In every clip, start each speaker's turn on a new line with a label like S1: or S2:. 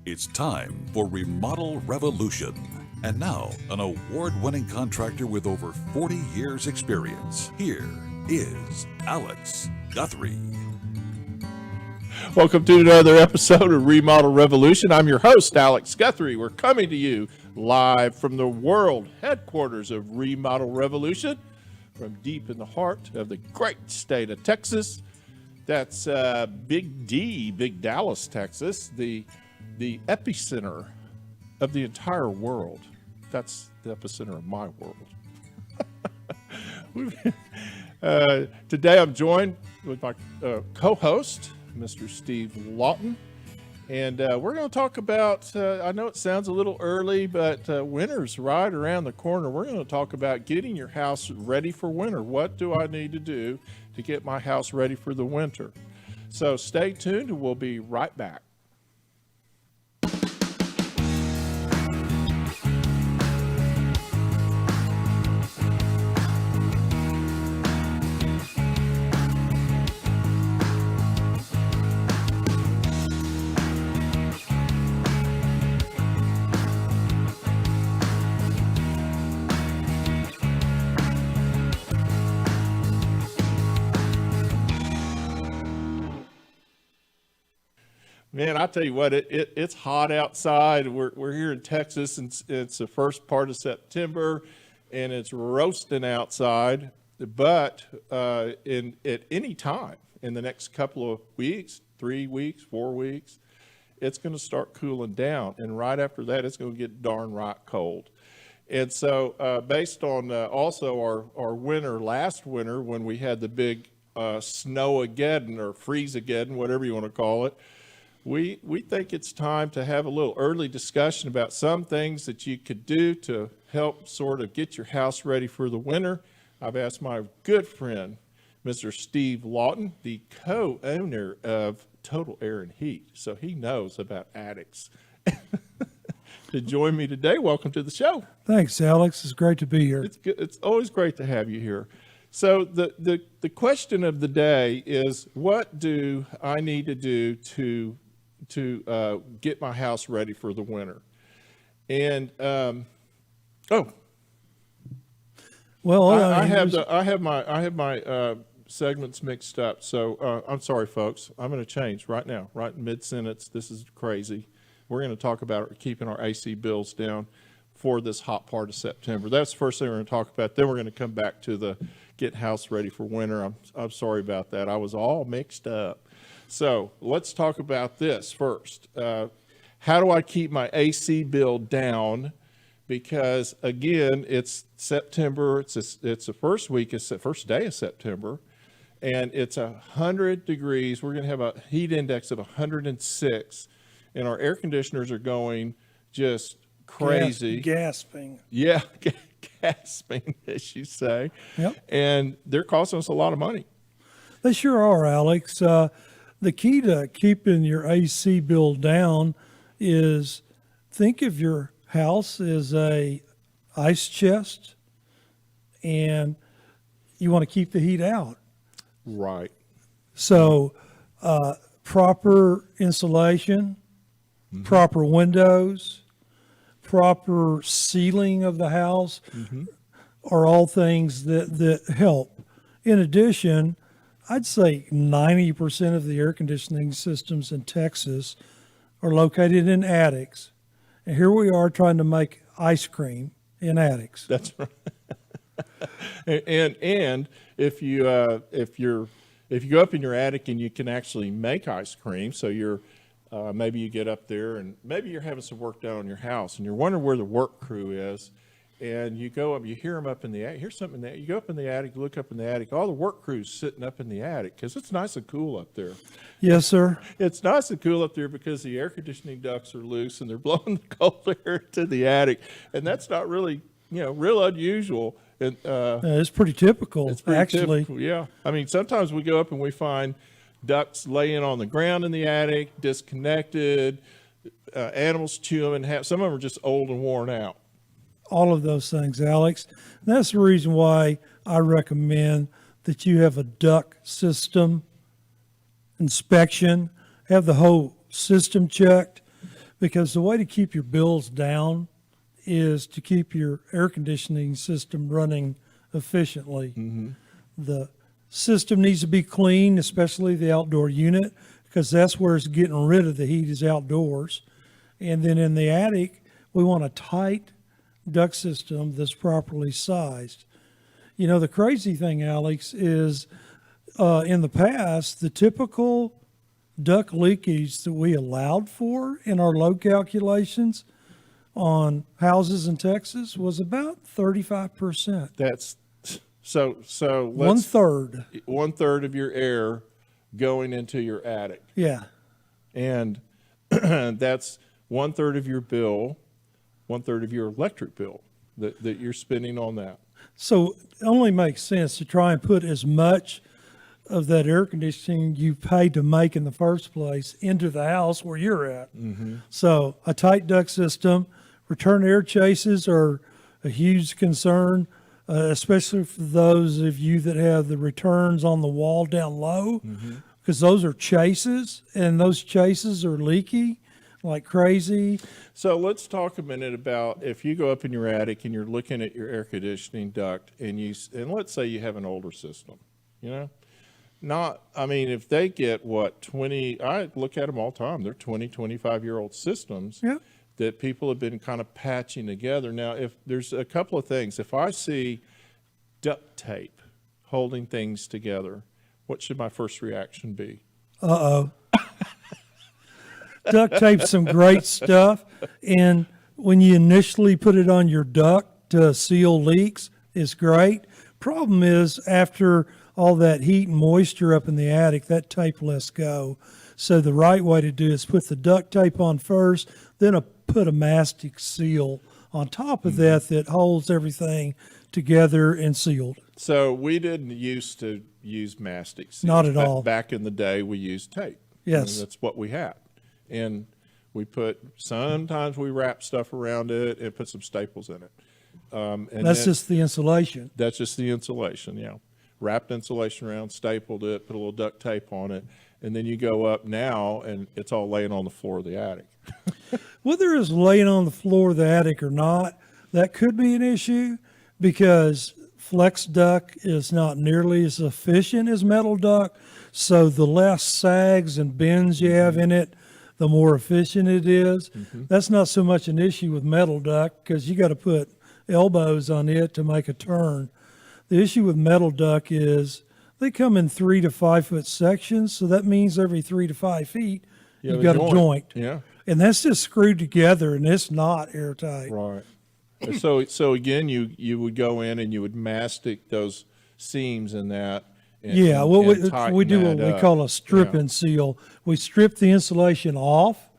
S1: It's time for Remodel Revolution. And now, an award-winning contractor with over 40 years experience. Here is Alex Guthrie.
S2: Welcome to another episode of Remodel Revolution. I'm your host, Alex Guthrie. We're coming to you live from the world headquarters of Remodel Revolution, from deep in the heart of the great state of Texas. That's Big D, Big Dallas, Texas, the epicenter of the entire world. That's the epicenter of my world. Today I'm joined with my co-host, Mr. Steve Lauten, and we're going to talk about, I know it sounds a little early, but winter's right around the corner. We're going to talk about getting your house ready for winter. What do I need to do to get my house ready for the winter? So stay tuned and we'll be right back. Man, I tell you what, it's hot outside. We're here in Texas, and it's the first part of September, and it's roasting outside. But at any time in the next couple of weeks, 3 weeks, 4 weeks, it's going to start cooling down, and right after that, it's going to get darn right cold. And so, based on also our winter last winter, when we had the big snow-ageddon or freeze-ageddon, whatever you want to call it. We think it's time to have a little early discussion about some things that you could do to help sort of get your house ready for the winter. I've asked my good friend, Mr. Steve Lauten, the co-owner of Total Air and Heat, so he knows about attics, to join me today. Welcome to the show.
S3: Thanks, Alex. It's great to be here.
S2: It's good. It's always great to have you here. So the question of the day is, what do I need to do to get my house ready for the winter? And I have my segments mixed up. So I'm sorry, folks. I'm going to change right now, right in mid-sentence. This is crazy. We're going to talk about keeping our AC bills down for this hot part of September. That's the first thing we're going to talk about. Then we're going to come back to the get house ready for winter. I'm sorry about that. I was all mixed up. So let's talk about this first. How do I keep my AC bill down? Because again, it's September. It's the first week. It's the first day of September, and it's 100 degrees. We're going to have a heat index of 106, and our air conditioners are going just crazy.
S3: Gasping.
S2: Yeah, gasping, as you say.
S3: Yep.
S2: And they're costing us a lot of money.
S3: They sure are, Alex. The key to keeping your AC bill down is think of your house as a ice chest, and you want to keep the heat out.
S2: Right.
S3: So proper insulation, proper windows, proper sealing of the house are all things that help. In addition, I'd say 90% of the air conditioning systems in Texas are located in attics. And here we are trying to make ice cream in attics.
S2: That's right. and if you go up in your attic and you can actually make ice cream, so you're maybe you get up there and maybe you're having some work done on your house and you're wondering where the work crew is, and you go up, you hear them up in the attic, here's something in the attic. You go up in the attic, you look up in the attic, all the work crew's sitting up in the attic because it's nice and cool up there.
S3: Yes, sir.
S2: It's nice and cool up there because the air conditioning ducts are loose and they're blowing the cold air to the attic, and that's not really, real unusual. And
S3: it's pretty typical,
S2: it's pretty
S3: actually.
S2: Typical, yeah. I mean, sometimes we go up and we find ducks laying on the ground in the attic, disconnected, animals chew them, and some of them are just old and worn out.
S3: All of those things, Alex. And that's the reason why I recommend that you have a duct system inspection, have the whole system checked, because the way to keep your bills down is to keep your air conditioning system running efficiently. The system needs to be clean, especially the outdoor unit, because that's where it's getting rid of the heat is outdoors. And then in the attic, we want a tight duct system that's properly sized. You know, the crazy thing, Alex, is in the past, the typical duct leakage that we allowed for in our load calculations on houses in Texas was about 35%.
S2: That's so
S3: One
S2: let's
S3: third.
S2: 1/3 of your air going into your attic.
S3: Yeah.
S2: And that's 1/3 of your bill, 1/3 of your electric bill that you're spending on that.
S3: So it only makes sense to try and put as much of that air conditioning you paid to make in the first place into the house where you're at. So a tight duct system, return air chases are a huge concern, especially for those of you that have the returns on the wall down low, because those are chases, and those chases are leaky like crazy.
S2: So let's talk a minute about if you go up in your attic and you're looking at your air conditioning duct and let's say you have an older system, you know, I mean, if they get I look at them all the time. They're 20, 25-year-old systems that people have been kind of patching together. Now, if there's a couple of things, if I see duct tape holding things together, what should my first reaction be?
S3: Uh-oh. Duct tape's some great stuff, and when you initially put it on your duct to seal leaks, it's great. Problem is, after all that heat and moisture up in the attic, that tape lets go. So the right way to do is put the duct tape on first, then put a mastic seal on top of that holds everything together and sealed.
S2: So we didn't used to use mastic seals.
S3: Not at all.
S2: Back in the day, we used tape.
S3: Yes.
S2: And that's what we had. And sometimes we wrap stuff around it and put some staples in it. And
S3: that's just the insulation.
S2: That's just the insulation, yeah. Wrapped insulation around, stapled it, put a little duct tape on it, and then you go up now and it's all laying on the floor of the attic.
S3: Whether it's laying on the floor of the attic or not, that could be an issue because flex duct is not nearly as efficient as metal duct. So the less sags and bends you have in it, the more efficient it is. That's not so much an issue with metal duct because you got to put elbows on it to make a turn. The issue with metal duct is they come in 3 to 5 foot sections, so that means every 3 to 5 feet you've got a joint.
S2: Yeah.
S3: And that's just screwed together, and it's not airtight.
S2: Right. So again, you would go in and you would mastic those seams in that. And,
S3: we do what we
S2: up.
S3: call a strip and seal. We strip the insulation off,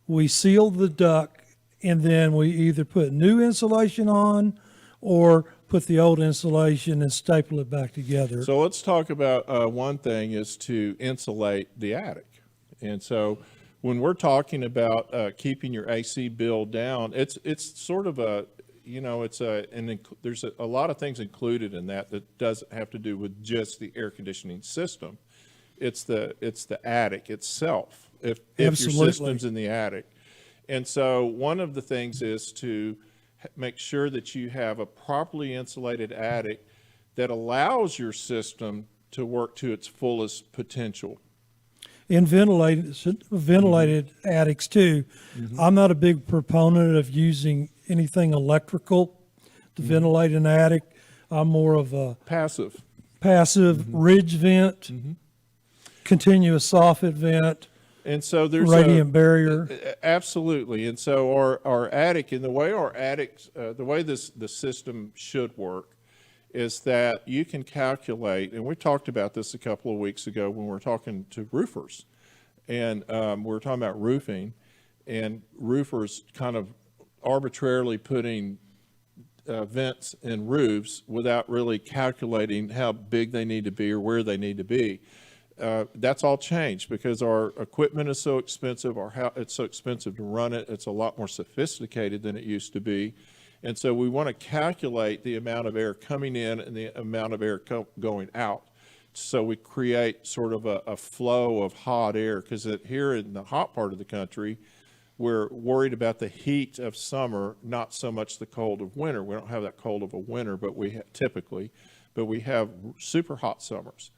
S3: we seal the duct, and then we either put new insulation on or put the old insulation and staple it back together.
S2: So let's talk about one thing is to insulate the attic. And so when we're talking about keeping your AC bill down, it's sort of a, you know, there's a lot of things included in that doesn't have to do with just the air conditioning system. It's the attic itself. If your system's in the attic. And so one of the things is to make sure that you have a properly insulated attic that allows your system to work to its fullest potential.
S3: In ventilated attics too, I'm not a big proponent of using anything electrical to ventilate an attic. I'm more of a
S2: passive
S3: ridge vent, continuous soffit vent.
S2: And so there's
S3: radiant barrier.
S2: Absolutely. And so our attic, and the way our attics, the way the system should work is that you can calculate, and we talked about this a couple of weeks ago when we were talking to roofers, and we were talking about roofing, and roofers kind of arbitrarily putting vents in roofs without really calculating how big they need to be or where they need to be. That's all changed because our equipment is so expensive, it's so expensive to run it, it's a lot more sophisticated than it used to be. And so we want to calculate the amount of air coming in and the amount of air going out. So we create sort of a flow of hot air because here in the hot part of the country, we're worried about the heat of summer, not so much the cold of winter. We don't have that cold of a winter, but we have super hot summers.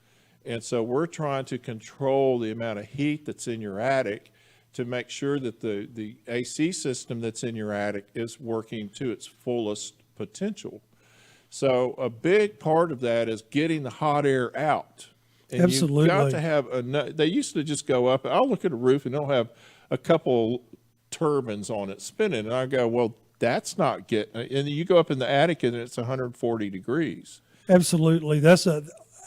S2: And so we're trying to control the amount of heat that's in your attic to make sure that the AC system that's in your attic is working to its fullest potential. So a big part of that is getting the hot air out. And
S3: Absolutely.
S2: You've got to have they used to just go up. I'll look at a roof and they'll have a couple turbines on it spinning. And I go, well, that's not getting, and you go up in the attic and it's 140 degrees.
S3: Absolutely. That's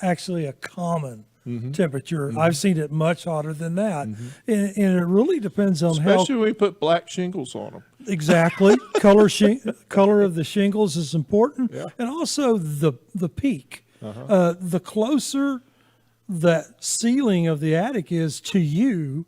S3: actually a common temperature. I've seen it much hotter than that. And it really depends on
S2: Especially when we put black shingles on them.
S3: Exactly. Color of the shingles is important.
S2: Yeah.
S3: And also the peak. The closer that ceiling of the attic is to you,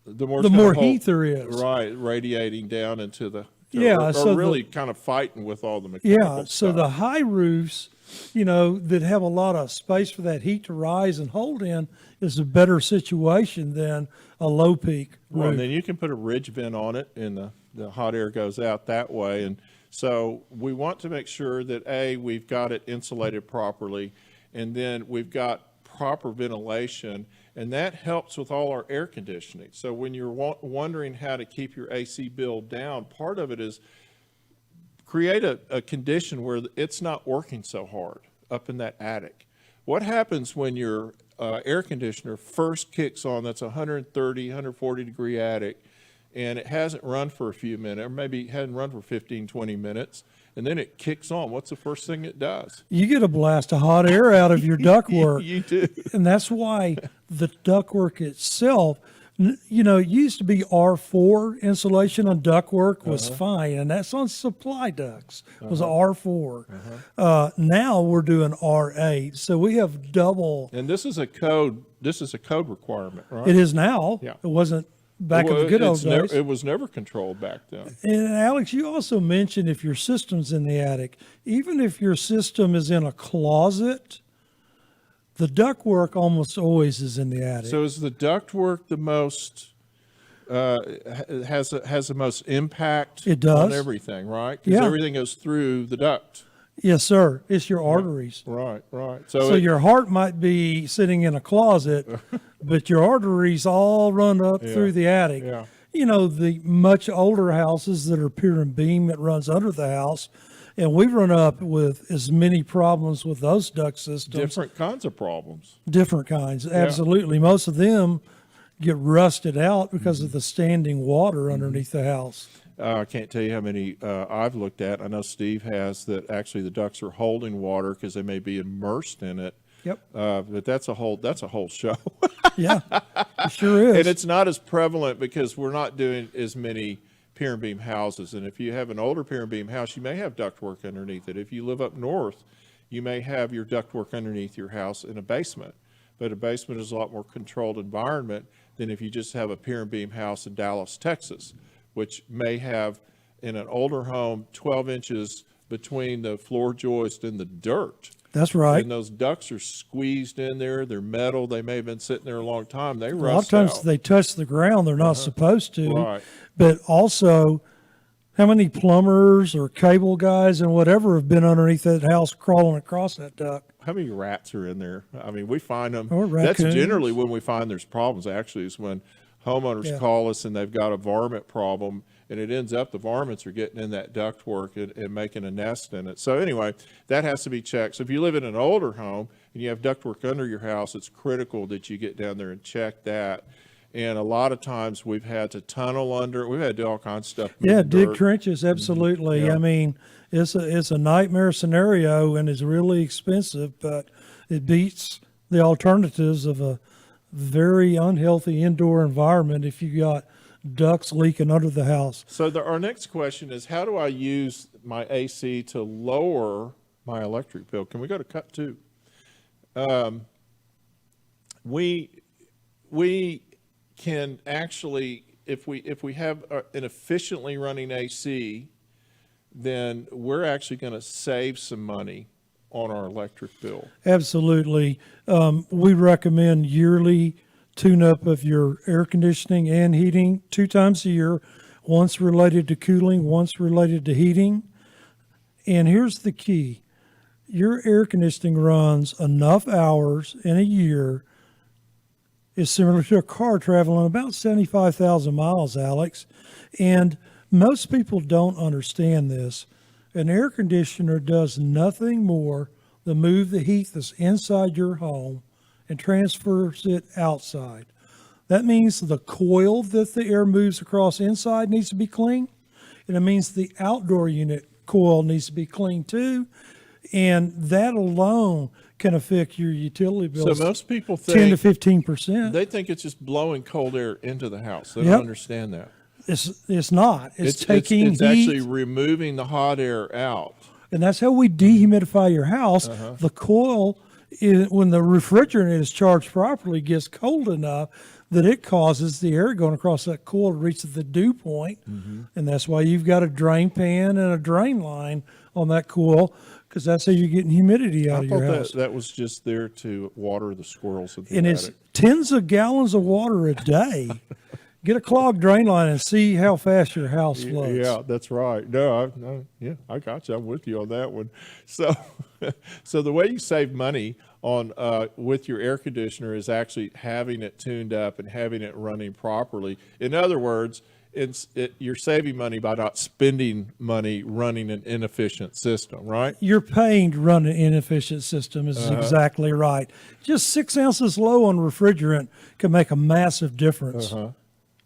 S3: the more heat there is.
S2: Right, radiating down into the,
S3: Yeah, so
S2: really kind of fighting with all the mechanical stuff.
S3: So the high roofs, that have a lot of space for that heat to rise and hold in is a better situation than a low peak roof.
S2: Well, and then you can put a ridge vent on it and the hot air goes out that way. And so we want to make sure that we've got it insulated properly, and then we've got proper ventilation, and that helps with all our air conditioning. So when you're wondering how to keep your AC bill down, part of it is create a condition where it's not working so hard up in that attic. What happens when your air conditioner first kicks on, that's 130, 140 degree attic, and it hasn't run for a few minutes, or maybe it hadn't run for 15, 20 minutes, and then it kicks on? What's the first thing it does?
S3: You get a blast of hot air out of your ductwork.
S2: You do.
S3: And that's why the ductwork itself, it used to be R4 insulation on ductwork was fine, and that's on supply ducts was R4. Now we're doing R8, so we have double.
S2: And this is a code requirement, right?
S3: It is now.
S2: Yeah.
S3: It wasn't back in the good old days.
S2: It was never controlled back then.
S3: And Alex, you also mentioned if your system's in the attic, even if your system is in a closet, the ductwork almost always is in the attic.
S2: So is the ductwork the most has the most impact
S3: It does.
S2: on everything, right? Because everything goes through the duct.
S3: Yes, sir. It's your arteries.
S2: Right.
S3: So your heart might be sitting in a closet, but your arteries all run up through the attic.
S2: Yeah.
S3: The much older houses that are pier and beam that runs under the house, and we run up with as many problems with those duct systems.
S2: Different kinds of problems.
S3: Different kinds, absolutely. Most of them get rusted out because of the standing water underneath the house.
S2: I can't tell you how many I've looked at. I know Steve has, that actually the ducts are holding water because they may be immersed in it.
S3: Yep.
S2: But that's a whole show.
S3: Yeah, it sure is.
S2: And it's not as prevalent because we're not doing as many pier and beam houses. And if you have an older pier and beam house, you may have ductwork underneath it. If you live up north, you may have your ductwork underneath your house in a basement. But a basement is a lot more controlled environment than if you just have a pier and beam house in Dallas, Texas, which may have, in an older home, 12 inches between the floor joist and the dirt.
S3: That's right.
S2: And those ducts are squeezed in there. They're metal. They may have been sitting there a long time. They rust out.
S3: A lot of times they touch the ground. They're not supposed to.
S2: Right.
S3: But also, how many plumbers or cable guys and whatever have been underneath that house crawling across that duct?
S2: How many rats are in there? I mean, we find them.
S3: Or
S2: That's
S3: raccoons.
S2: generally when we find there's problems, actually, is when homeowners call us and they've got a varmint problem, and it ends up the varmints are getting in that ductwork and making a nest in it. So anyway, that has to be checked. So if you live in an older home and you have ductwork under your house, it's critical that you get down there and check that. And a lot of times we've had to tunnel under. We've had to do all kinds of stuff.
S3: Yeah, dig
S2: dirt.
S3: trenches, absolutely.
S2: Yeah.
S3: I mean, it's a nightmare scenario and it's really expensive, but it beats the alternatives of a very unhealthy indoor environment if you got ducts leaking under the house.
S2: So our next question is, how do I use my AC to lower my electric bill? Can we go to cut 2? We can actually, if we have an efficiently running AC, then we're actually going to save some money on our electric bill.
S3: Absolutely. We recommend yearly tune-up of your air conditioning and heating 2 times a year. One's related to cooling, one's related to heating. And here's the key. Your air conditioning runs enough hours in a year is similar to a car traveling about 75,000 miles, Alex. And most people don't understand this. An air conditioner does nothing more than move the heat that's inside your home and transfers it outside. That means the coil that the air moves across inside needs to be clean, and it means the outdoor unit coil needs to be clean too, and that alone can affect your utility bills.
S2: So most people
S3: 10 to
S2: think
S3: 15%.
S2: they think it's just blowing cold air into the house. They
S3: Yep.
S2: don't understand that.
S3: It's not. It's taking
S2: it's
S3: heat,
S2: actually removing the hot air out.
S3: and that's how we dehumidify your house.
S2: Uh-huh.
S3: The coil, when the refrigerant is charged properly, gets cold enough that it causes the air going across that coil to reach the dew point.
S2: Mm-hmm.
S3: And that's why you've got a drain pan and a drain line on that coil, because that's how you're getting humidity out
S2: I
S3: of
S2: thought
S3: your house.
S2: that was just there to water the squirrels in the
S3: And it's
S2: attic.
S3: tens of gallons of water a day. Get a clogged drain line and see how fast your house floods.
S2: Yeah, that's right. No, I got you. I'm with you on that one. So, so the way you save money on with your air conditioner is actually having it tuned up and having it running properly. In other words, you're saving money by not spending money running an inefficient system, right?
S3: You're paying to run an inefficient system is exactly right. Just 6 ounces low on refrigerant can make a massive difference.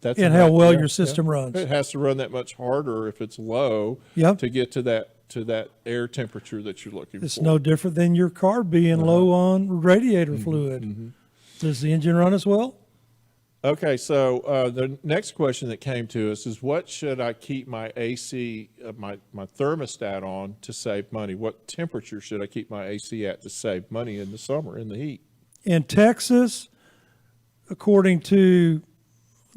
S2: That's
S3: And how well your system runs.
S2: It has to run that much harder if it's low
S3: Yep.
S2: to get to that air temperature that you're looking
S3: It's
S2: for.
S3: no different than your car being low on radiator fluid. Does the engine run as well?
S2: Okay, so the next question that came to us is, what should I keep my AC, my thermostat on to save money? What temperature should I keep my AC at to save money in the summer, in the heat?
S3: In Texas, according to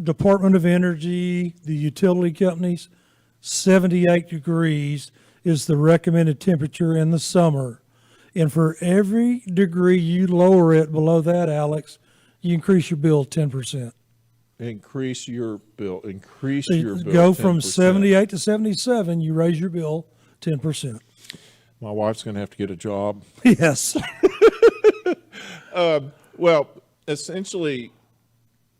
S3: Department of Energy, the utility companies, 78 degrees is the recommended temperature in the summer. And for every degree you lower it below that, Alex, you increase your bill 10%.
S2: Increase your bill.
S3: So you go from 78 to 77, you raise your bill 10%.
S2: My wife's going to have to get a job.
S3: Yes.
S2: Well, essentially,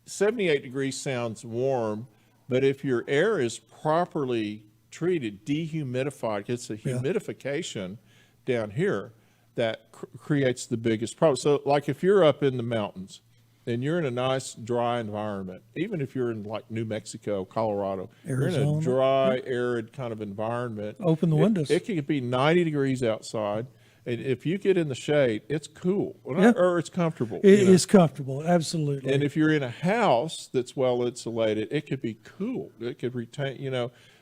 S2: 78 degrees sounds warm, but if your air is properly treated, dehumidified, it's a humidification down here that creates the biggest problem. So like if you're up in the mountains and you're in a nice dry environment, even if you're in like New Mexico, Colorado, you're in a dry, arid kind of environment.
S3: Open the windows.
S2: It could be 90 degrees outside. And if you get in the shade, it's cool
S3: Yeah.
S2: or it's comfortable.
S3: It
S2: you know.
S3: is comfortable, absolutely.
S2: And if you're in a house that's well insulated, it could be cool. It could retain,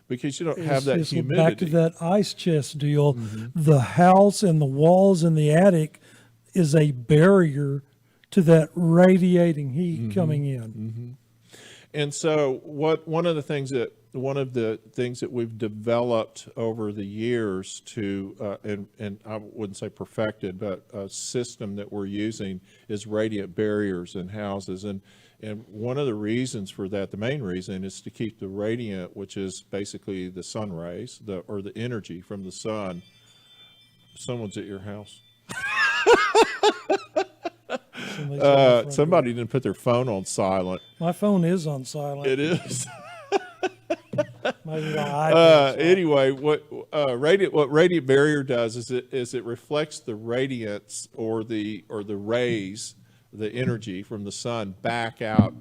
S2: because you don't have that
S3: It's
S2: humidity.
S3: back to that ice chest deal. The house and the walls in the attic is a barrier to that radiating heat coming in.
S2: And so one of the things that we've developed over the years to and I wouldn't say perfected, but a system that we're using is radiant barriers in houses. And one of the reasons for that, the main reason, is to keep the radiant, which is basically the sun rays, or the energy from the sun. Someone's at your house. Somebody didn't put their phone on silent.
S3: My phone is on silent.
S2: It is.
S3: Maybe my iPad's
S2: Anyway, what radiant barrier does is it reflects the radiance or the rays, the energy from the sun back out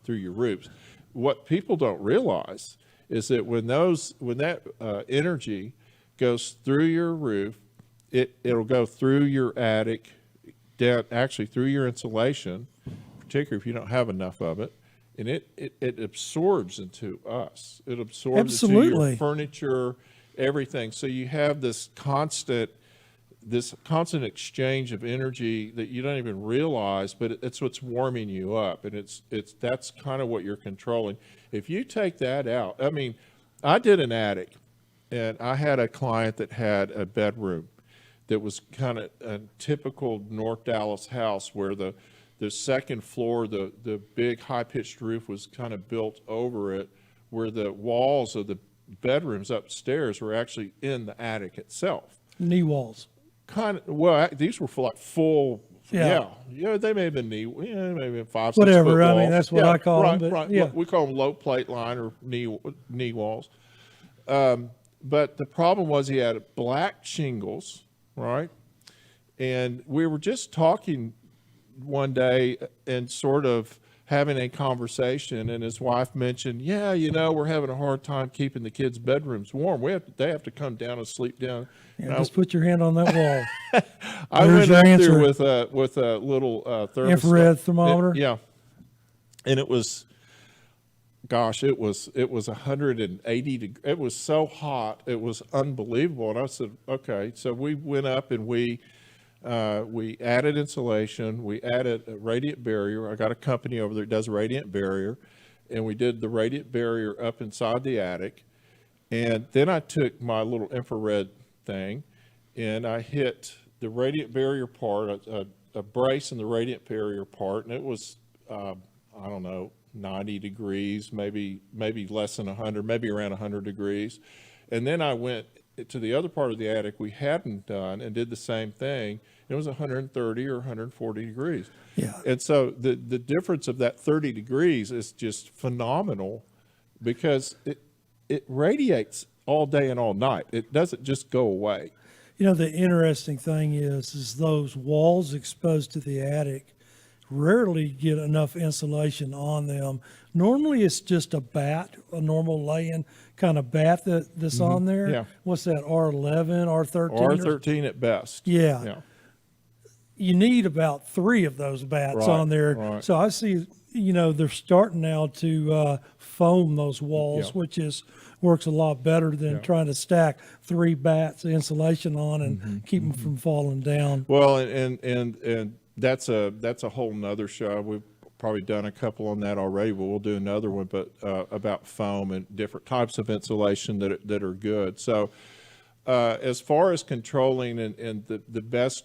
S2: through your roofs. What people don't realize is that when that energy goes through your roof, it'll go through your attic, down actually through your insulation, particularly if you don't have enough of it. And it absorbs into us. It absorbs into
S3: Absolutely.
S2: your furniture, everything. So you have this constant exchange of energy that you don't even realize, but it's what's warming you up, and that's kind of what you're controlling. If you take that out, I mean, I did an attic, and I had a client that had a bedroom that was kind of a typical North Dallas house where the second floor, the big high-pitched roof was kind of built over it where the walls of the bedrooms upstairs were actually in the attic itself.
S3: Knee walls.
S2: Kind of, well, these were for like full.
S3: Yeah.
S2: They may have been they may have been 5, 6
S3: Whatever.
S2: foot
S3: I mean,
S2: walls.
S3: that's what I call them. But
S2: Right.
S3: yeah.
S2: We call them low plate line or knee walls. But the problem was he had black shingles, right? And we were just talking one day and sort of having a conversation, and his wife mentioned, yeah, we're having a hard time keeping the kids' bedrooms warm. They have to come down and sleep down.
S3: Yeah, just put your hand on that wall.
S2: I
S3: There's
S2: went
S3: your
S2: up
S3: answer.
S2: there with a little thermostat.
S3: Infrared thermometer?
S2: Yeah. And it was 180 it was so hot, it was unbelievable. And I said, okay. So we went up and we added insulation, we added a radiant barrier. I got a company over there that does radiant barrier, and we did the radiant barrier up inside the attic. And then I took my little infrared thing and I hit the radiant barrier part, a brace in the radiant barrier part, and it was I don't know, 90 degrees, maybe less than 100, maybe around 100 degrees. And then I went to the other part of the attic we hadn't done and did the same thing. It was 130 or 140 degrees.
S3: Yeah.
S2: And so the difference of that 30 degrees is just phenomenal, because it radiates all day and all night. It doesn't just go away.
S3: The interesting thing is those walls exposed to the attic rarely get enough insulation on them. Normally it's just a normal laying kind of bat that's on there.
S2: Yeah.
S3: What's that, R11, R13?
S2: R13 at best.
S3: Yeah. You need about 3 of those bats
S2: Right,
S3: on there.
S2: right.
S3: So I see, they're starting now to foam those walls,
S2: Yeah.
S3: which works a lot better than
S2: Yeah.
S3: trying to stack 3 bats of insulation on and keep them from falling down.
S2: Well, and that's a whole nother show. We've probably done a couple on that already, but we'll do another one, but about foam and different types of insulation that are good. So as far as controlling and the best,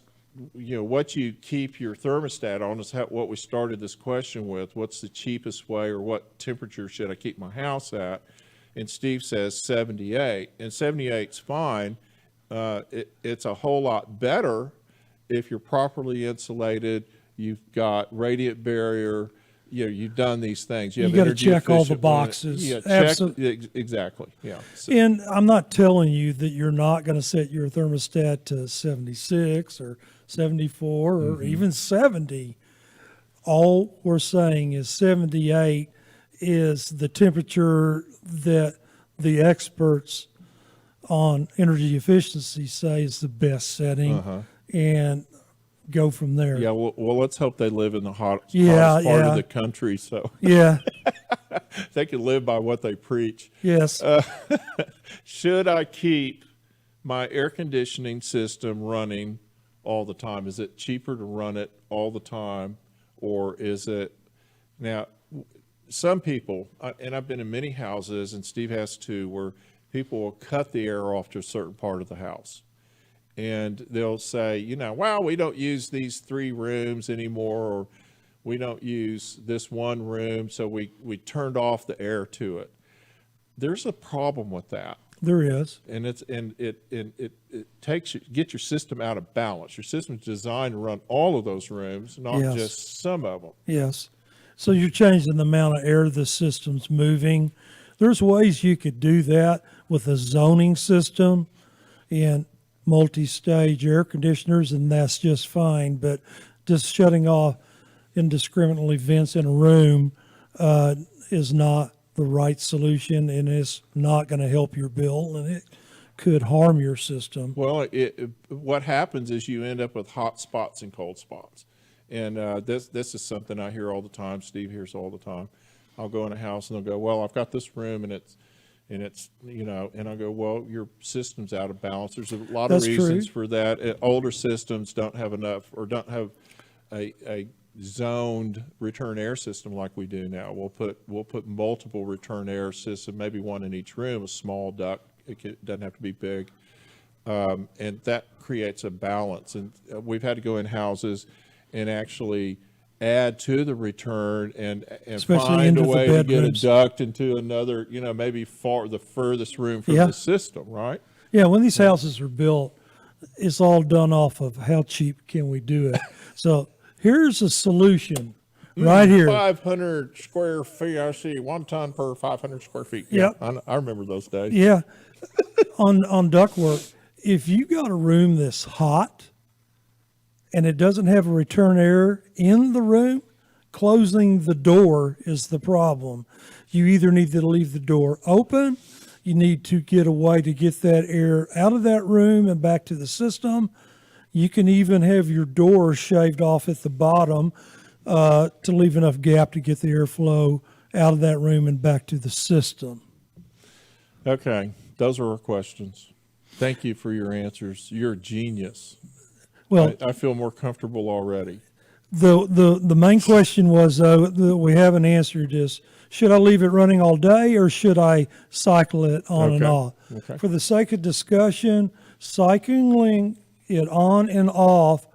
S2: what you keep your thermostat on is what we started this question with. What's the cheapest way, or what temperature should I keep my house at? And Steve says 78, and 78's fine. It's a whole lot better if you're properly insulated, you've got radiant barrier, you've done these things. You
S3: got to check all the boxes.
S2: Exactly. Yeah. So,
S3: And I'm not telling you that you're not going to set your thermostat to 76 or 74 or even 70. All we're saying is 78 is the temperature that the experts on energy efficiency say is the best setting, and go from there.
S2: yeah. Well, let's hope they live in the hottest
S3: Yeah,
S2: part
S3: yeah.
S2: of the country, so
S3: Yeah.
S2: they can live by what they preach.
S3: Yes.
S2: Should I keep my air conditioning system running all the time? Is it cheaper to run it all the time, or is it now? Some people, and I've been in many houses, and Steve has too, where people will cut the air off to a certain part of the house. And they'll say, well, we don't use these 3 rooms anymore, or we don't use this one room, so we turned off the air to it. There's a problem with that.
S3: There is.
S2: And it takes get your system out of balance. Your system's designed to run all of those rooms, not
S3: Yes.
S2: just some of them.
S3: Yes. So you're changing the amount of air the system's moving. There's ways you could do that with a zoning system and multi-stage air conditioners, and that's just fine. But just shutting off indiscriminately vents in a room is not the right solution, and it's not going to help your bill, and it could harm your system.
S2: Well, what happens is you end up with hot spots and cold spots. And this is something I hear all the time. Steve hears all the time. I'll go in a house and they'll go, well, I've got this room and it's and I go, well, your system's out of balance. There's a lot
S3: That's
S2: of reasons
S3: true.
S2: for that. Older systems don't have enough, or don't have a zoned return air system like we do now. We'll put multiple return air system, maybe one in each room, a small duct. It doesn't have to be big. And that creates a balance. And we've had to go in houses and actually add to the return and
S3: Especially
S2: find
S3: into
S2: a
S3: the
S2: way to get a
S3: bedrooms.
S2: duct into another, maybe the furthest room from
S3: Yeah.
S2: the system, right?
S3: Yeah, when these houses are built, it's all done off of how cheap can we do it. So here's a solution right here.
S2: 500 square feet. I see 1 ton per 500 square feet.
S3: Yep.
S2: Yeah, I remember those days.
S3: Yeah, on ductwork, if you got a room that's hot and it doesn't have a return air in the room, closing the door is the problem. You either need to leave the door open, you need to get a way to get that air out of that room and back to the system. You can even have your door shaved off at the bottom to leave enough gap to get the airflow out of that room and back to the system.
S2: Okay, those are our questions. Thank you for your answers. You're a genius.
S3: Well,
S2: I feel more comfortable already.
S3: the main question was, though, that we haven't answered is, should I leave it running all day or should I cycle it on and
S2: Okay.
S3: off?
S2: Okay.
S3: For the sake of discussion, cycling it on and off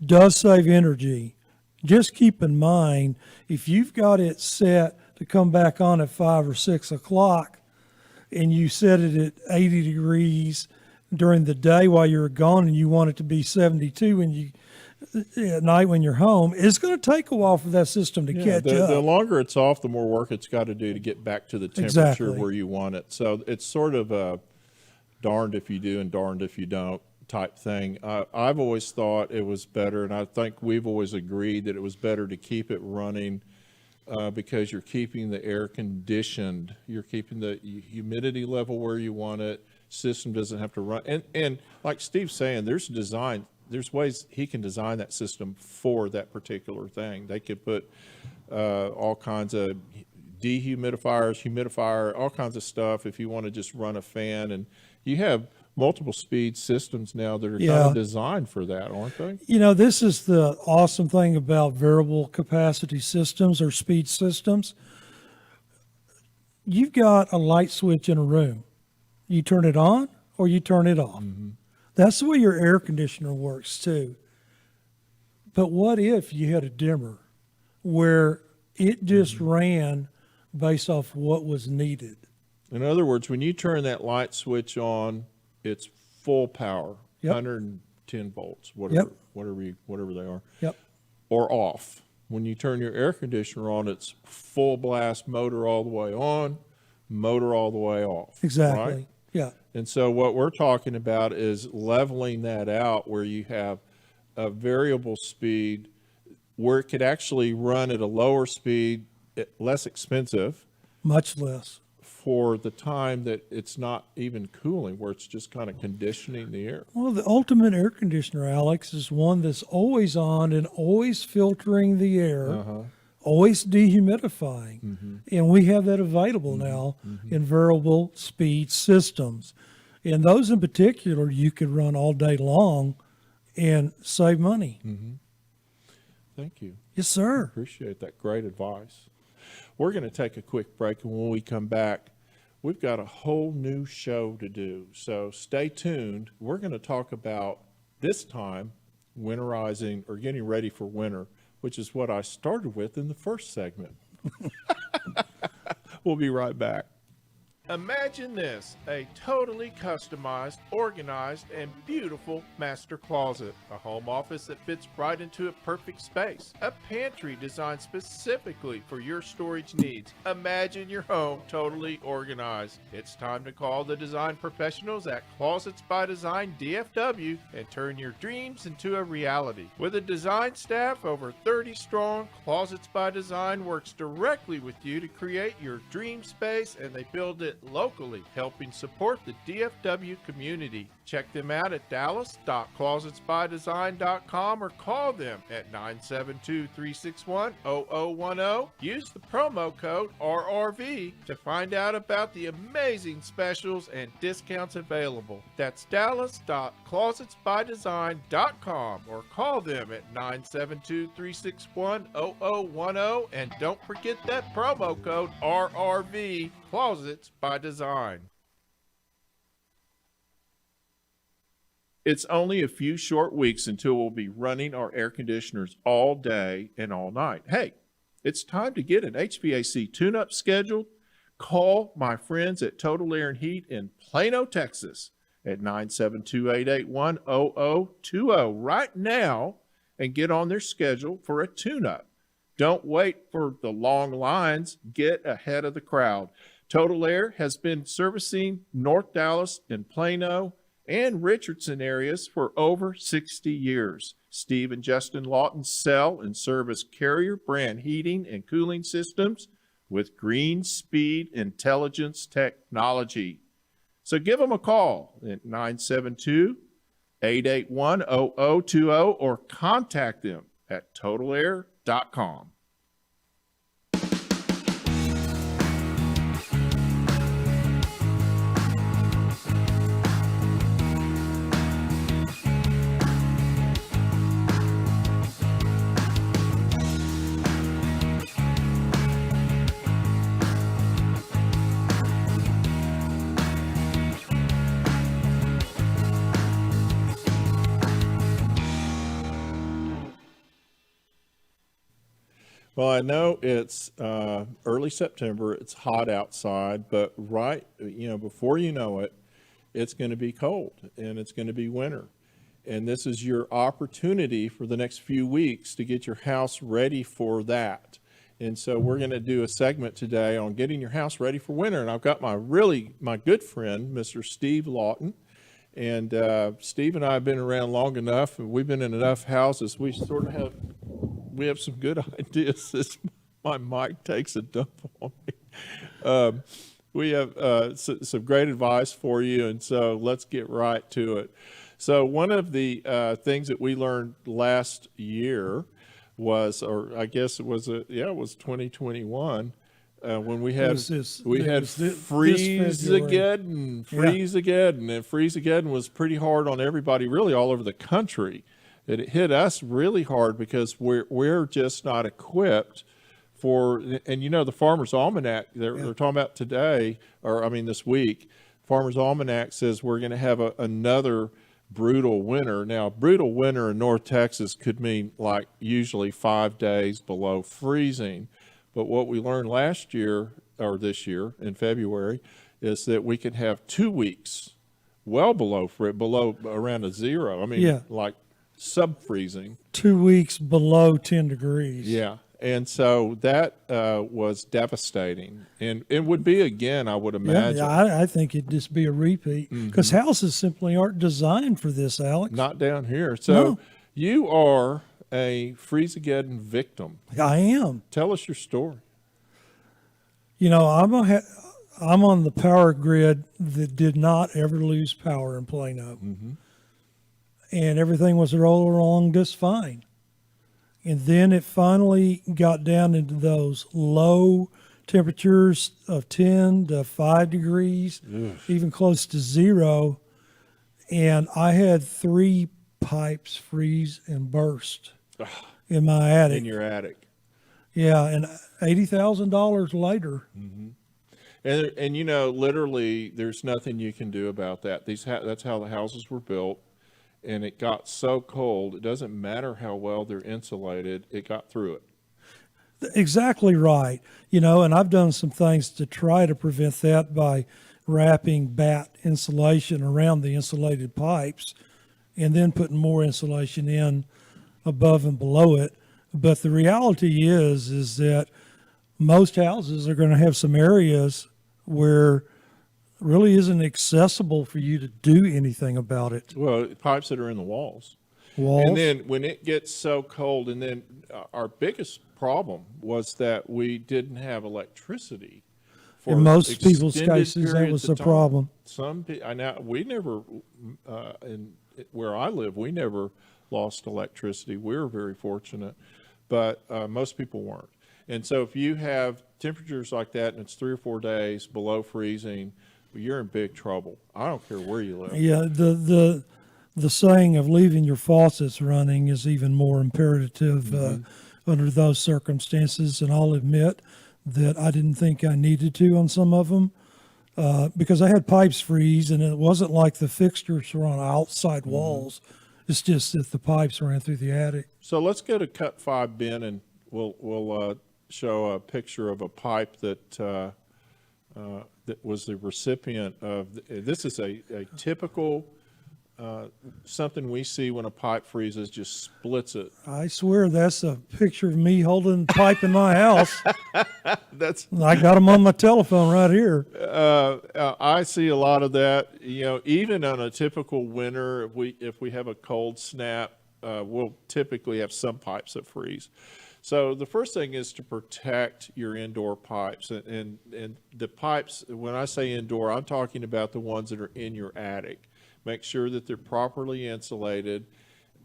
S3: does save energy. Just keep in mind, if you've got it set to come back on at 5 or 6 o'clock and you set it at 80 degrees during the day while you're gone and you want it to be 72 at night when you're home, it's going to take a while for that system to catch up.
S2: The longer it's off, the more work it's got to do to get back to the temperature
S3: Exactly.
S2: where you want it. So it's sort of a darned if you do and darned if you don't type thing. I've always thought it was better, and I think we've always agreed that it was better to keep it running because you're keeping the air conditioned. You're keeping the humidity level where you want it. System doesn't have to run. And like Steve's saying, there's ways he can design that system for that particular thing. They could put all kinds of dehumidifiers, humidifier, all kinds of stuff if you want to just run a fan. And you have multiple speed systems now that are kind of designed for that, aren't they?
S3: This is the awesome thing about variable capacity systems or speed systems. You've got a light switch in a room. You turn it on or you turn it off. Mm-hmm. That's the way your air conditioner works too. But what if you had a dimmer where it just ran based off what was needed?
S2: In other words, when you turn that light switch on, it's full power, 110 volts, whatever they are, or off. When you turn your air conditioner on, it's full blast, motor all the way on, motor all the way off.
S3: Exactly.
S2: Right?
S3: Yeah.
S2: And so what we're talking about is leveling that out where you have a variable speed where it could actually run at a lower speed, less expensive.
S3: Much less.
S2: For the time that it's not even cooling, where it's just kind of conditioning the air.
S3: Well, the ultimate air conditioner, Alex, is one that's always on and always filtering the air, always dehumidifying. And we have that available now in variable speed systems. And those in particular, you could run all day long and save money.
S2: Thank you.
S3: Yes, sir.
S2: Appreciate that. Great advice. We're going to take a quick break, and when we come back, we've got a whole new show to do. So stay tuned. We're going to talk about, this time, winterizing or getting ready for winter, which is what I started with in the first segment. We'll be right back. Imagine this, a totally customized, organized, and beautiful master closet. A home office that fits right into a perfect space. A pantry designed specifically for your storage needs. Imagine your home totally organized. It's time to call the design professionals at Closets by Design DFW and turn your dreams into a reality. With a design staff over 30 strong, Closets by Design works directly with you to create your dream space, and they build it locally, helping support the DFW community. Check them out at dallas.closetsbydesign.com or call them at 972-361-0010. Use the promo code RRV to find out about the amazing specials and discounts available. That's dallas.closetsbydesign.com or call them at 972-361-0010, and don't forget that promo code RRV, Closets by Design. It's only a few short weeks until we'll be running our air conditioners all day and all night. Hey, it's time to get an HVAC tune-up scheduled. Call my friends at Total Air and Heat in Plano, Texas at 972-881-0020 right now and get on their schedule for a tune-up. Don't wait for the long lines. Get ahead of the crowd. Total Air has been servicing North Dallas and Plano and Richardson areas for over 60 years. Steve and Justin Lauten sell and service Carrier brand heating and cooling systems with Green Speed Intelligence technology. So give them a call at 972-881-0020 or contact them at totalair.com. Well, I know it's early September, it's hot outside, but before you know it, it's going to be cold and it's going to be winter. And this is your opportunity for the next few weeks to get your house ready for that. And so we're going to do a segment today on getting your house ready for winter. And I've got my good friend, Mr. Steve Lauten. And Steve and I have been around long enough, and we've been in enough houses. We have some good ideas as my mic takes a dump on me. We have some great advice for you, and so let's get right to it. So one of the things that we learned last year was, or I guess it was 2021, when we had Freeze-Ageddon, and Freeze-Ageddon was pretty hard on everybody, really all over the country. It hit us really hard because we're just not equipped for, and the Farmer's Almanac they're talking about today, this week. Farmer's Almanac says we're going to have another brutal winter. Now, brutal winter in North Texas could mean like usually 5 days below freezing. But what we learned last year, or this year in February, is that we can have 2 weeks well below around a zero. Like sub-freezing.
S3: 2 weeks below 10 degrees.
S2: Yeah. And so that was devastating. And it would be again, I would imagine.
S3: Yeah, I think it'd just be a repeat because houses simply aren't designed for this, Alex.
S2: Not down here. So
S3: No.
S2: You are a Freeze-Ageddon victim.
S3: I am.
S2: Tell us your story.
S3: I'm on the power grid that did not ever lose power in Plano. And everything was rolling along just fine. And then it finally got down into those low temperatures of 10 to 5 degrees, even close to zero. And I had 3 pipes freeze and burst in my attic.
S2: In your attic.
S3: Yeah, and $80,000 later.
S2: And literally, there's nothing you can do about that. That's how the houses were built. And it got so cold, it doesn't matter how well they're insulated, it got through it.
S3: Exactly right. And I've done some things to try to prevent that by wrapping batt insulation around the insulated pipes and then putting more insulation in above and below it. But the reality is that most houses are going to have some areas where really isn't accessible for you to do anything about it.
S2: Well, pipes that are in the walls. And then when it gets so cold, and then our biggest problem was that we didn't have electricity.
S3: In most people's cases, that was a problem.
S2: We never, where I live, we never lost electricity. We were very fortunate, but most people weren't. And so if you have temperatures like that and it's 3 or 4 days below freezing, you're in big trouble. I don't care where you live.
S3: Yeah, the saying of leaving your faucets running is even more imperative under those circumstances. And I'll admit that I didn't think I needed to on some of them. because I had pipes freeze, and it wasn't like the fixtures were on outside walls. It's just that the pipes ran through the attic.
S2: So let's go to cut 5 bin, and we'll show a picture of a pipe that was the recipient of. This is a typical something we see when a pipe freezes, just splits it.
S3: I swear that's a picture of me holding the pipe in my house. I got them on my telephone right here.
S2: I see a lot of that. You know, even on a typical winter, if we have a cold snap, we'll typically have some pipes that freeze. So the first thing is to protect your indoor pipes, and the pipes. When I say indoor, I'm talking about the ones that are in your attic. Make sure that they're properly insulated.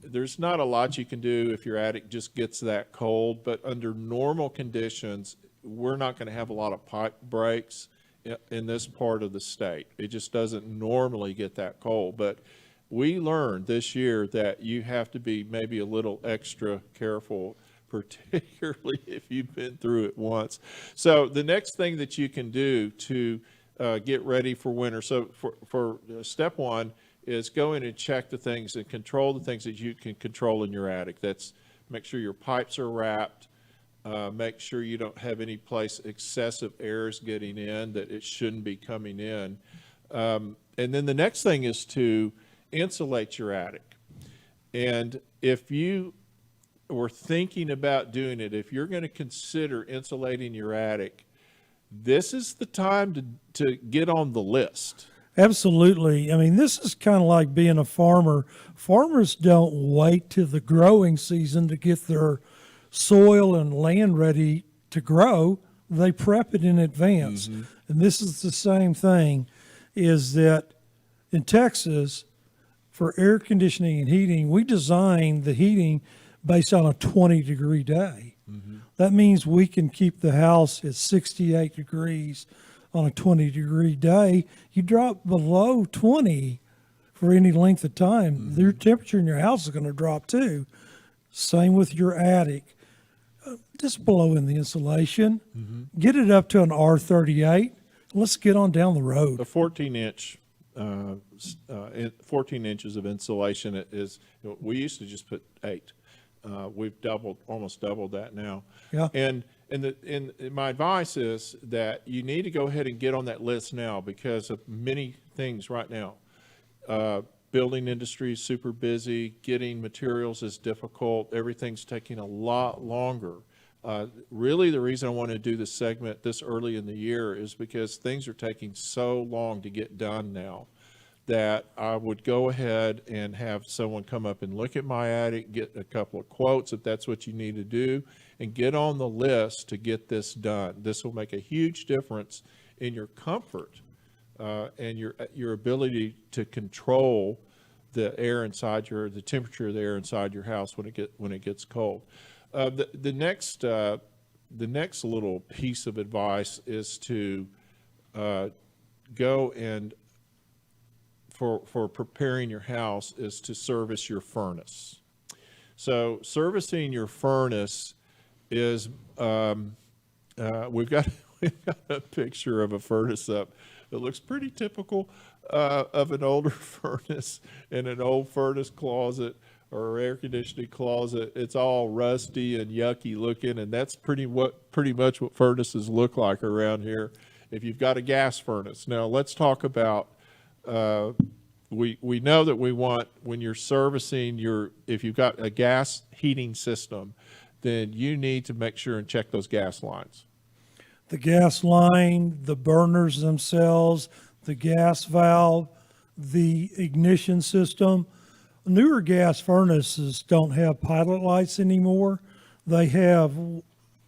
S2: There's not a lot you can do if your attic just gets that cold, but under normal conditions, we're not going to have a lot of pipe breaks in this part of the state. It just doesn't normally get that cold. But we learned this year that you have to be maybe a little extra careful, particularly if you've been through it once. So the next thing that you can do to get ready for winter. So for step 1 is go in and check the things and control the things that you can control in your attic. That's make sure your pipes are wrapped. Make sure you don't have any place excessive air is getting in that it shouldn't be coming in. And then the next thing is to insulate your attic. And if you were thinking about doing it, if you're going to consider insulating your attic, this is the time to get on the list.
S3: Absolutely. I mean, this is kind of like being a farmer. Farmers don't wait till the growing season to get their soil and land ready to grow. They prep it in advance. And this is the same thing, is that in Texas, for air conditioning and heating, we designed the heating based on a 20-degree day. That means we can keep the house at 68 degrees on a 20-degree day. You drop below 20 for any length of time, your temperature in your house is going to drop too. Same with your attic. Just blow in the insulation, get it up to an R38. Let's get on down the road.
S2: A 14-inch, 14 inches of insulation is. We used to just put 8. We've almost doubled that now.
S3: Yeah.
S2: And my advice is that you need to go ahead and get on that list now because of many things right now. Building industry is super busy. Getting materials is difficult. Everything's taking a lot longer. Really, the reason I want to do this segment this early in the year is because things are taking so long to get done now that I would go ahead and have someone come up and look at my attic, get a couple of quotes if that's what you need to do, and get on the list to get this done. This will make a huge difference in your comfort and your ability to control the air inside the temperature of the air inside your house when it gets cold. The next little piece of advice is to go and for preparing your house is to service your furnace. So servicing your furnace is we've got a picture of a furnace up. It looks pretty typical of an older furnace in an old furnace closet or air conditioning closet. It's all rusty and yucky looking, and that's pretty much what furnaces look like around here. If you've got a gas furnace, now let's talk about. We know that we want, when you're servicing if you've got a gas heating system, then you need to make sure and check those gas lines.
S3: The gas line, the burners themselves, the gas valve, the ignition system. Newer gas furnaces don't have pilot lights anymore. They have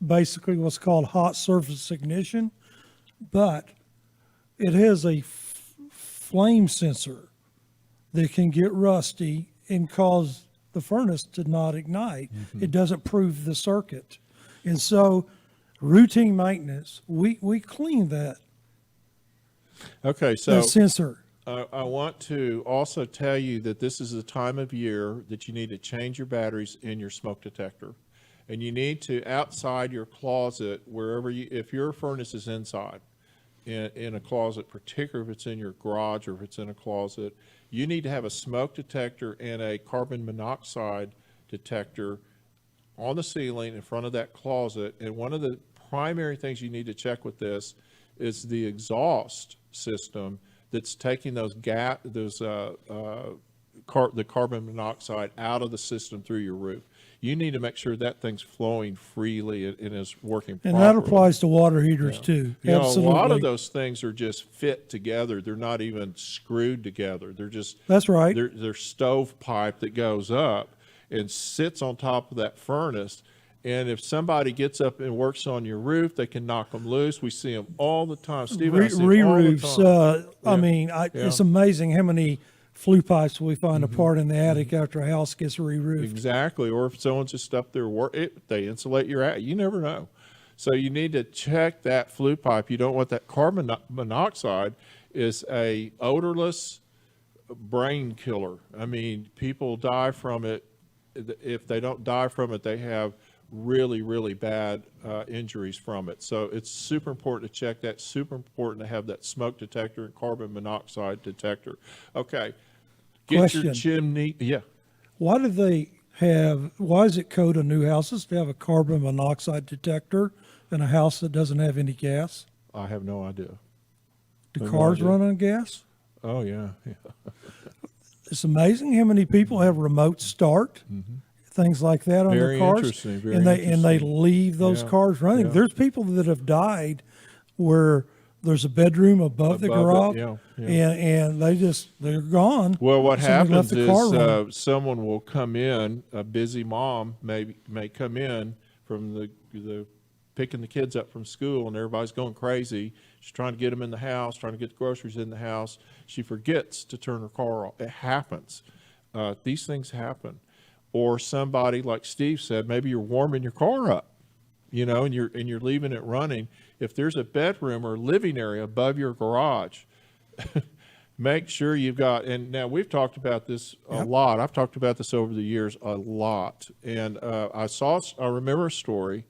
S3: basically what's called hot surface ignition, but it has a flame sensor that can get rusty and cause the furnace to not ignite. It doesn't prove the circuit. And so routine maintenance, we clean that.
S2: Okay, so
S3: the sensor.
S2: I want to also tell you that this is the time of year that you need to change your batteries in your smoke detector. And you need to, outside your closet, if your furnace is inside, in a closet, particularly if it's in your garage or if it's in a closet, you need to have a smoke detector and a carbon monoxide detector on the ceiling in front of that closet. And one of the primary things you need to check with this is the exhaust system that's taking the carbon monoxide out of the system through your roof. You need to make sure that thing's flowing freely and is working properly.
S3: And that applies to water heaters too.
S2: You know,
S3: Absolutely.
S2: a lot of those things are just fit together. They're not even screwed together. They're just
S3: That's right.
S2: They're stovepipe that goes up and sits on top of that furnace. And if somebody gets up and works on your roof, they can knock them loose. We see them all the time. Steve, I see them all the
S3: Re-roofs.
S2: time.
S3: I mean, it's amazing how many flue pipes we find apart in the attic after a house gets re-roofed.
S2: Exactly. Or if someone's just up there, they insulate your attic. You never know. So you need to check that flue pipe. You don't want that carbon monoxide is a odorless brain killer. I mean, people die from it. If they don't die from it, they have really, really bad injuries from it. So it's super important to check that. Super important to have that smoke detector and carbon monoxide detector. Okay. Get your chimney. Yeah.
S3: Why is it code on new houses to have a carbon monoxide detector in a house that doesn't have any gas?
S2: I have no idea.
S3: Do cars run on gas?
S2: Oh, yeah.
S3: It's amazing how many people have remote start, things like that on
S2: Very
S3: their cars,
S2: interesting. Very
S3: and they
S2: interesting.
S3: leave those cars running.
S2: Yeah.
S3: There's people that have died where there's a bedroom above the garage, and they're gone.
S2: Well, what
S3: Somebody
S2: happens
S3: left the car running.
S2: is someone will come in, a busy mom may come in from the picking the kids up from school, and everybody's going crazy. She's trying to get them in the house, trying to get the groceries in the house. She forgets to turn her car off. It happens. These things happen. Or somebody, like Steve said, maybe you're warming your car up, you know, and you're leaving it running. If there's a bedroom or living area above your garage, make sure you've got, and now we've talked about this a lot. I've talked about this over the years a lot. And I remember a story,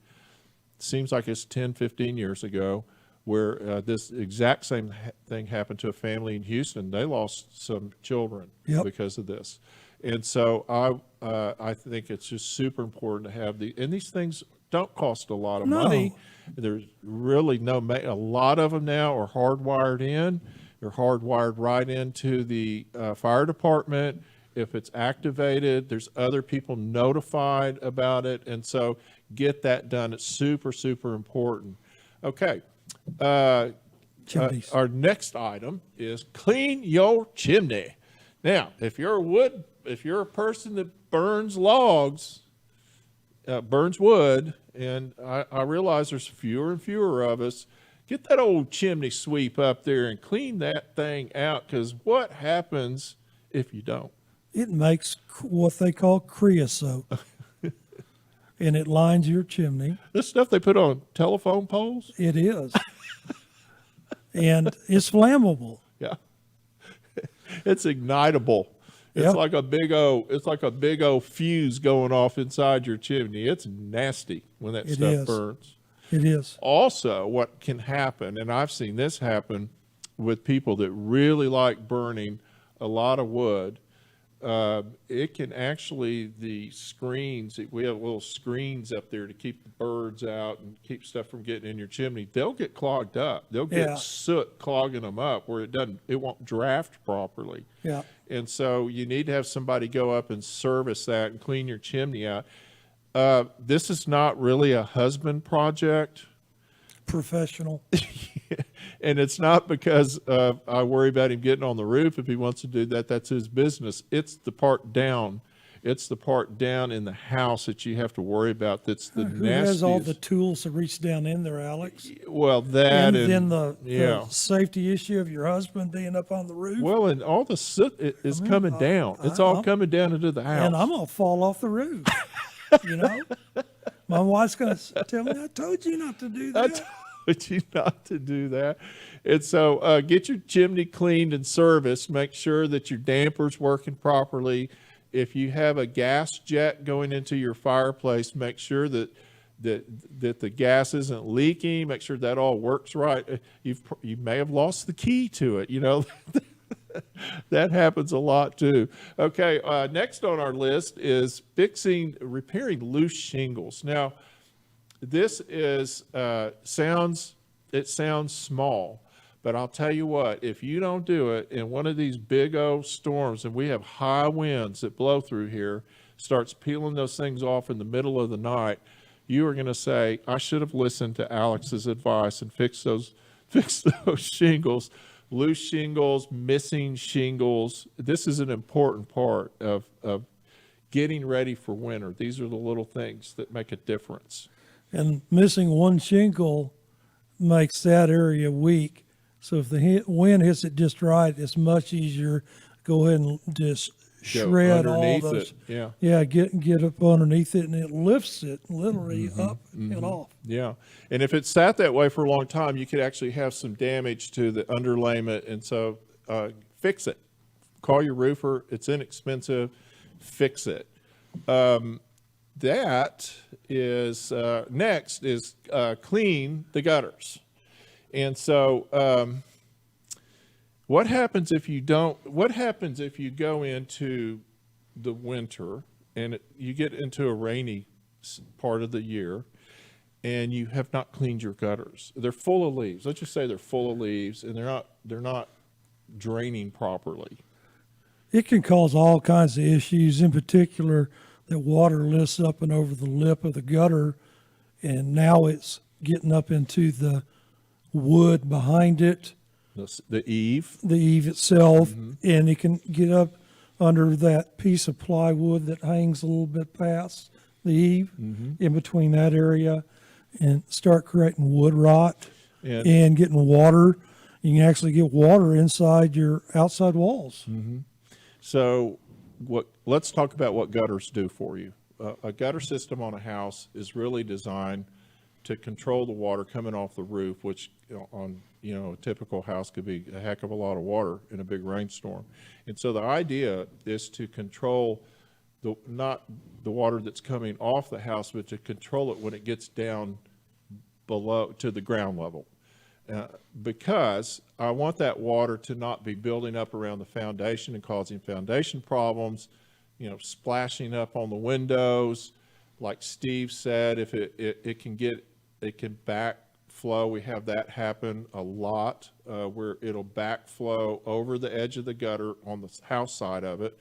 S2: seems like it's 10, 15 years ago, where this exact same thing happened to a family in Houston. They lost some children because of this. And so I think it's just super important to have and these things don't cost a lot of money. There's really a lot of them now are hardwired in. They're hardwired right into the fire department. If it's activated, there's other people notified about it. And so get that done. It's super, super important. Okay. Our next item is clean your chimney. Now, if you're a person that burns logs, burns wood, and I realize there's fewer and fewer of us, get that old chimney sweep up there and clean that thing out, because what happens if you don't?
S3: It makes what they call creosote, and it lines your chimney.
S2: This stuff they put on telephone poles?
S3: It is. And it's flammable.
S2: Yeah. It's ignitable. It's like a big old fuse going off inside your chimney. It's nasty when that stuff burns.
S3: It is.
S2: Also, what can happen, and I've seen this happen with people that really like burning a lot of wood, it can actually, the screens, we have little screens up there to keep the birds out and keep stuff from getting in your chimney. They'll get clogged up. They'll get soot clogging them up where it won't draft properly.
S3: Yeah.
S2: And so you need to have somebody go up and service that and clean your chimney out. This is not really a husband project.
S3: Professional.
S2: And it's not because I worry about him getting on the roof. If he wants to do that, that's his business. It's the part down. It's the part down in the house that you have to worry about. That's the nastiest.
S3: Who has all the tools to reach down in there, Alex?
S2: Well, that
S3: and then the safety issue of your husband being up on the roof.
S2: Well, and all the soot is coming down. It's all coming down into the house.
S3: And I'm gonna fall off the roof. You know, my wife's gonna tell me, "I told you not to do that."
S2: But you not to do that. And so get your chimney cleaned and serviced. Make sure that your damper's working properly. If you have a gas jet going into your fireplace, make sure that that the gas isn't leaking. Make sure that all works right. You may have lost the key to it. You know, that happens a lot too. Okay, next on our list is repairing loose shingles. Now, this is sounds small, but I'll tell you what, if you don't do it in one of these big old storms, and we have high winds that blow through here, starts peeling those things off in the middle of the night, you are going to say, I should have listened to Alex's advice and fix those shingles, loose shingles, missing shingles. This is an important part of getting ready for winter. These are the little things that make a difference.
S3: And missing one shingle makes that area weak. So if the wind hits it just right, it's much easier. Go ahead and just shred all those. Yeah, get up underneath it, and it lifts it literally up and off.
S2: Yeah, and if it sat that way for a long time, you could actually have some damage to the underlayment, and so fix it. Call your roofer. It's inexpensive. Fix it. That is next is clean the gutters. And so what happens if you go into the winter and you get into a rainy part of the year and you have not cleaned your gutters? They're full of leaves. Let's just say they're full of leaves and they're not draining properly.
S3: It can cause all kinds of issues, in particular that water lifts up and over the lip of the gutter, and now it's getting up into the wood behind it.
S2: The eave
S3: itself, and it can get up under that piece of plywood that hangs a little bit past the eave, in between that area, and start creating wood rot and getting water. You can actually get water inside your outside walls.
S2: So let's talk about what gutters do for you. A gutter system on a house is really designed to control the water coming off the roof, which on a typical house could be a heck of a lot of water in a big rainstorm. And so the idea is to control not the water that's coming off the house, but to control it when it gets down below to the ground level. Because I want that water to not be building up around the foundation and causing foundation problems, splashing up on the windows. Like Steve said, if it can backflow. We have that happen a lot, where it'll backflow over the edge of the gutter on the house side of it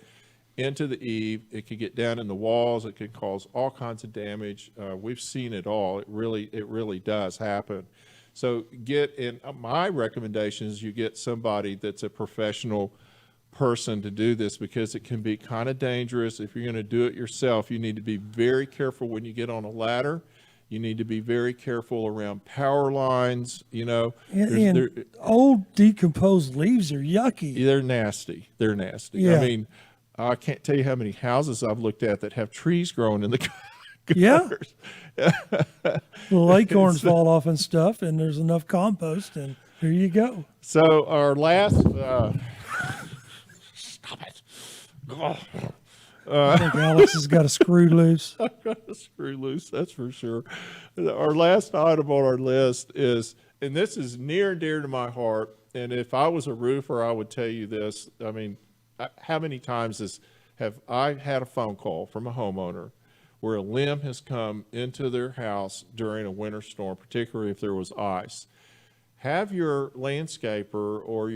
S2: into the eave. It can get down in the walls. It can cause all kinds of damage. We've seen it all. It really does happen. So my recommendation is you get somebody that's a professional person to do this, because it can be kind of dangerous. If you're going to do it yourself, you need to be very careful when you get on a ladder. You need to be very careful around power lines,
S3: And old decomposed leaves are yucky.
S2: They're nasty.
S3: Yeah.
S2: I mean, I can't tell you how many houses I've looked at that have trees growing in the gutters.
S3: Yeah. The acorns fall off and stuff, and there's enough compost, and here you go.
S2: So our last, stop it.
S3: I think Alex has got a screw loose.
S2: I've got a screw loose, that's for sure. Our last item on our list is, and this is near and dear to my heart, and if I was a roofer, I would tell you this. I mean, how many times have I had a phone call from a homeowner where a limb has come into their house during a winter storm, particularly if there was ice? Have your landscaper or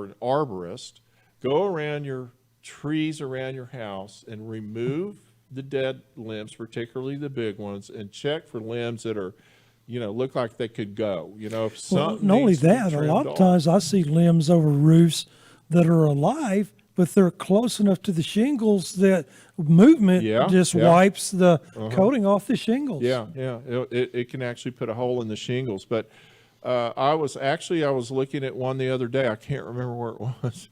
S2: an arborist go around your trees around your house and remove the dead limbs, particularly the big ones, and check for limbs that are, look like they could go. If something
S3: not only
S2: needs to be
S3: that, a
S2: trimmed
S3: lot of
S2: off.
S3: times I see limbs over roofs that are alive, but they're close enough to the shingles that movement wipes the coating off the shingles.
S2: Yeah. It can actually put a hole in the shingles. But I was looking at one the other day. I can't remember where it was,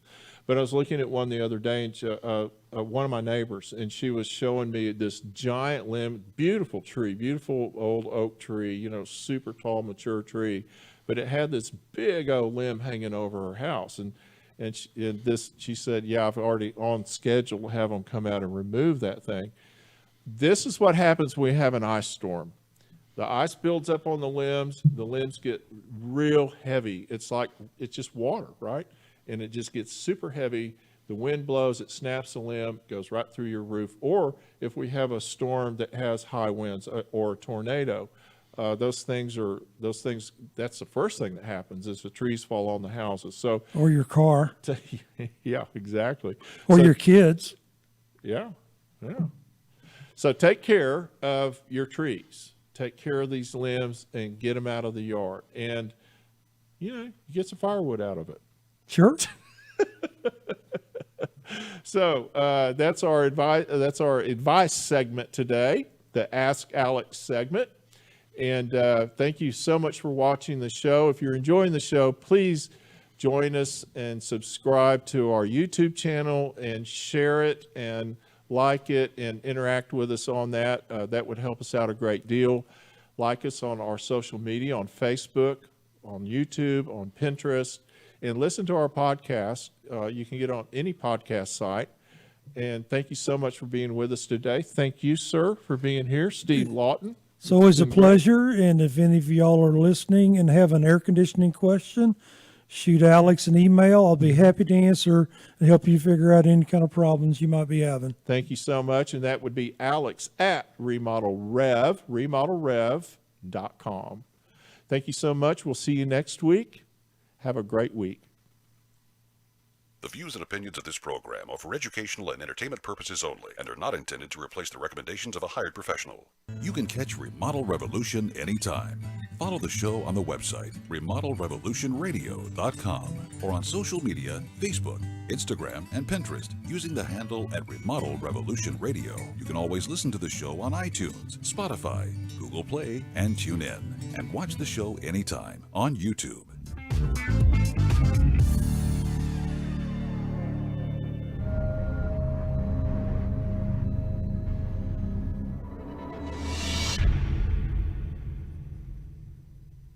S2: but I was looking at one the other day, and one of my neighbors, and she was showing me this giant limb, beautiful tree, beautiful old oak tree, super tall, mature tree, but it had this big old limb hanging over her house. And she said, yeah, I've already on schedule to have them come out and remove that thing. This is what happens when we have an ice storm. The ice builds up on the limbs get real heavy. It's just water, right? And it just gets super heavy. The wind blows, it snaps the limb, goes right through your roof. Or if we have a storm that has high winds or a tornado, that's the first thing that happens is the trees fall on the houses. So,
S3: Or your car.
S2: yeah, exactly.
S3: Or
S2: So-
S3: your kids.
S2: Yeah. So take care of your trees. Take care of these limbs and get them out of the yard. And, you get some firewood out of it.
S3: Sure.
S2: So that's our advice. That's our advice segment today, the Ask Alex segment. And thank you so much for watching the show. If you're enjoying the show, please join us and subscribe to our YouTube channel and share it and like it and interact with us on that. That would help us out a great deal. Like us on our social media, on Facebook, on YouTube, on Pinterest, and listen to our podcast. You can get on any podcast site. And thank you so much for being with us today. Thank you, sir, for being here. Steve Lauten.
S3: It's always a pleasure. And if any of y'all are listening and have an air conditioning question, shoot Alex an email. I'll be happy to answer and help you figure out any kind of problems you might be having.
S2: Thank you so much. And that would be Alex at remodelrev.com. Thank you so much. We'll see you next week. Have a great week.
S1: The views and opinions of this program are for educational and entertainment purposes only and are not intended to replace the recommendations of a hired professional. You can catch Remodel Revolution anytime. Follow the show on the website, remodelrevolutionradio.com, or on social media, Facebook, Instagram, and Pinterest, using the handle at Remodel Revolution Radio. You can always listen to the show on iTunes, Spotify, Google Play, and TuneIn, and watch the show anytime on YouTube.